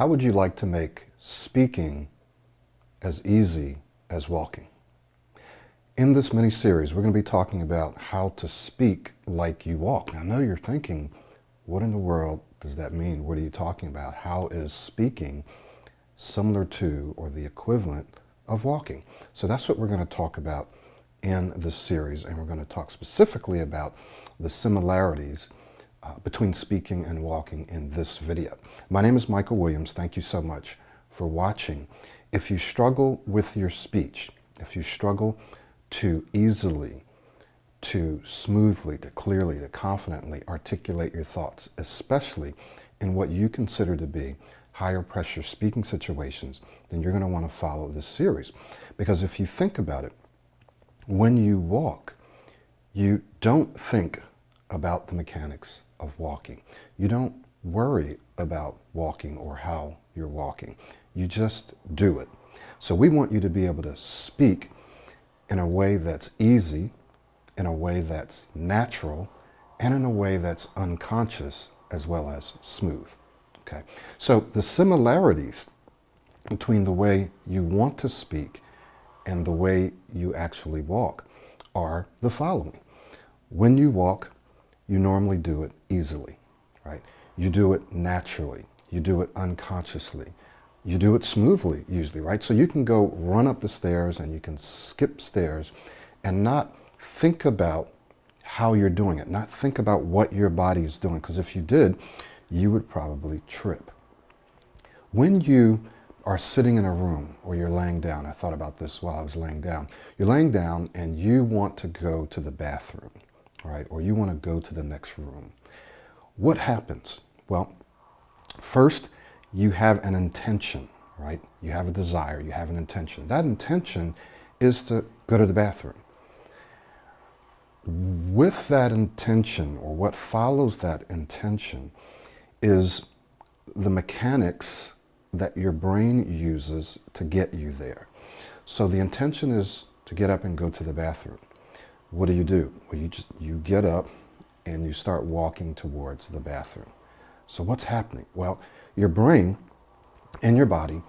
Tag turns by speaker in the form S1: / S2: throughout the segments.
S1: How would you like to make speaking as easy as walking? In this mini-series, we're going to be talking about how to speak like you walk. Now, I know you're thinking, what in the world does that mean? What are you talking about? How is speaking similar to or the equivalent of walking? So that's what we're going to talk about in this series, and we're going to talk specifically about the similarities between speaking and walking in this video. My name is Michael Williams. Thank you so much for watching. If you struggle with your speech, if you struggle to easily, to smoothly, to clearly, to confidently articulate your thoughts, especially in what you consider to be higher pressure speaking situations, then you're going to want to follow this series. Because if you think about it, when you walk, you don't think about the mechanics of walking. You don't worry about walking or how you're walking. You just do it. So we want you to be able to speak in a way that's easy, in a way that's natural, and in a way that's unconscious as well as smooth. Okay. So the similarities between the way you want to speak and the way you actually walk are the following. When you walk, you normally do it easily, right? You do it naturally. You do it unconsciously. You do it smoothly, usually, right? So you can go run up the stairs and you can skip stairs and not think about how you're doing it, not think about what your body is doing, because if you did, you would probably trip. When you are sitting in a room or you're laying down, I thought about this while I was laying down. You're laying down and you want to go to the bathroom, right? Or you want to go to the next room. What happens? Well, first, you have an intention, right? You have a desire, you have an intention. That intention is to go to the bathroom. With that intention, or what follows that intention, is the mechanics that your brain uses to get you there. So the intention is to get up and go to the bathroom. What do? Well, you get up and you start walking towards the bathroom. So what's happening? Well, your brain and your body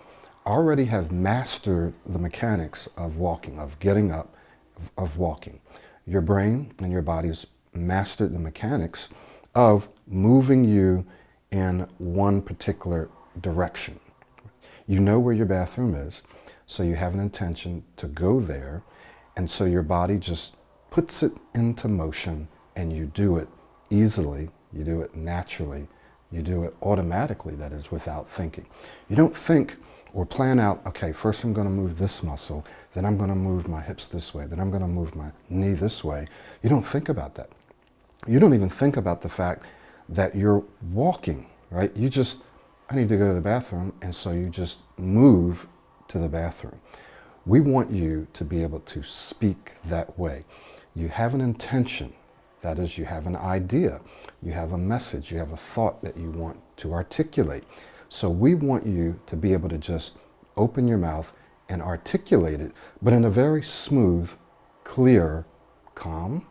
S1: already have mastered the mechanics of walking, of getting up, of walking. Your brain and your body's mastered the mechanics of moving you in one particular direction. You know where your bathroom is, so you have an intention to go there, and so your body just puts it into motion, and you do it easily, you do it naturally, you do it automatically, that is, without thinking. You don't think or plan out, okay, first I'm going to move this muscle, then I'm going to move my hips this way, then I'm going to move my knee this way. You don't think about that. You don't even think about the fact that you're walking, right? You just, I need to go to the bathroom, and so you just move to the bathroom. We want you to be able to speak that way. You have an intention, that is, you have an idea, you have a message, you have a thought that you want to articulate. So we want you to be able to just open your mouth and articulate it, but in a very smooth, clear, calm,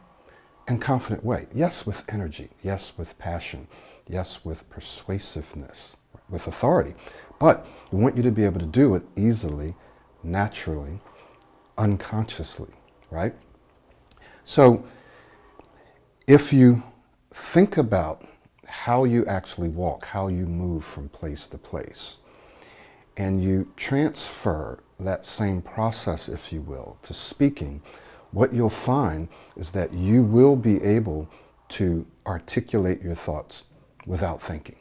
S1: and confident way. Yes, with energy. Yes, with passion. Yes, with persuasiveness, with authority. But we want you to be able to do it easily, naturally, unconsciously, right? So if you think about how you actually walk, how you move from place to place, and you transfer that same process, if you will, to speaking, what you'll find is that you will be able to articulate your thoughts without thinking.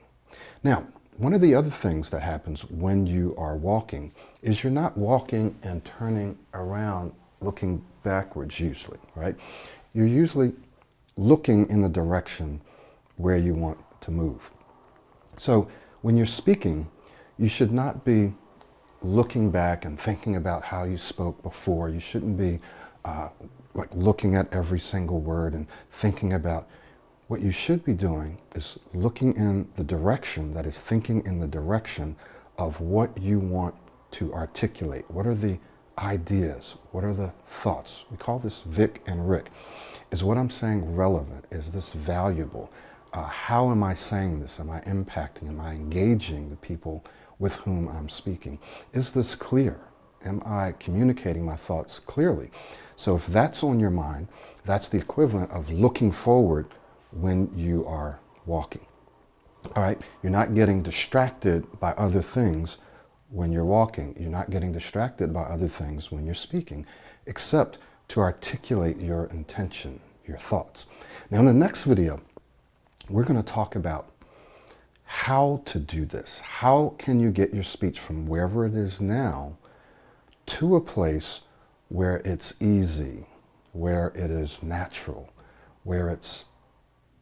S1: Now, one of the other things that happens when you are walking is you're not walking and turning around looking backwards usually, right? You're usually looking in the direction where you want to move. So when you're speaking, you should not be looking back and thinking about how you spoke before. You shouldn't be like looking at every single word and thinking about. What you should be doing is looking in the direction, that is, thinking in the direction of what you want to articulate. What are the ideas? What are the thoughts? We call this Vic and Rick. Is what I'm saying relevant? Is this valuable? How am I saying this? Am I impacting? Am I engaging the people with whom I'm speaking? Is this clear? Am I communicating my thoughts clearly? So if that's on your mind, that's the equivalent of looking forward when you are walking. All right, you're not getting distracted by other things when you're walking. You're not getting distracted by other things when you're speaking, except to articulate your intention, your thoughts. Now in the next video, we're going to talk about how to do this. How can you get your speech from wherever it is now to a place where it's easy, where it is natural, where it's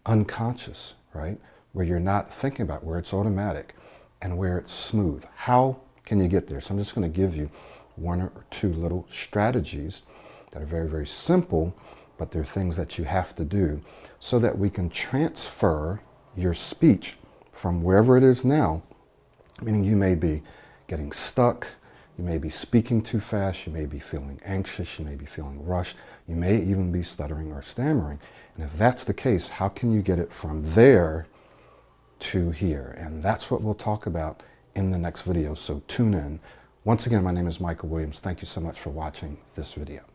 S1: unconscious, right? Where you're not thinking about, where it's automatic, and where it's smooth. How can you get there? So I'm just going to give you one or two little strategies that are very, very simple, but they're things that you have to do so that we can transfer your speech from wherever it is now, meaning you may be getting stuck, you may be speaking too fast, you may be feeling anxious, you may be feeling rushed, you may even be stuttering or stammering. And if that's the case, how can you get it from there to here? And that's what we'll talk about in the next video, so tune in. Once again, my name is Michael Williams. Thank you so much for watching this video.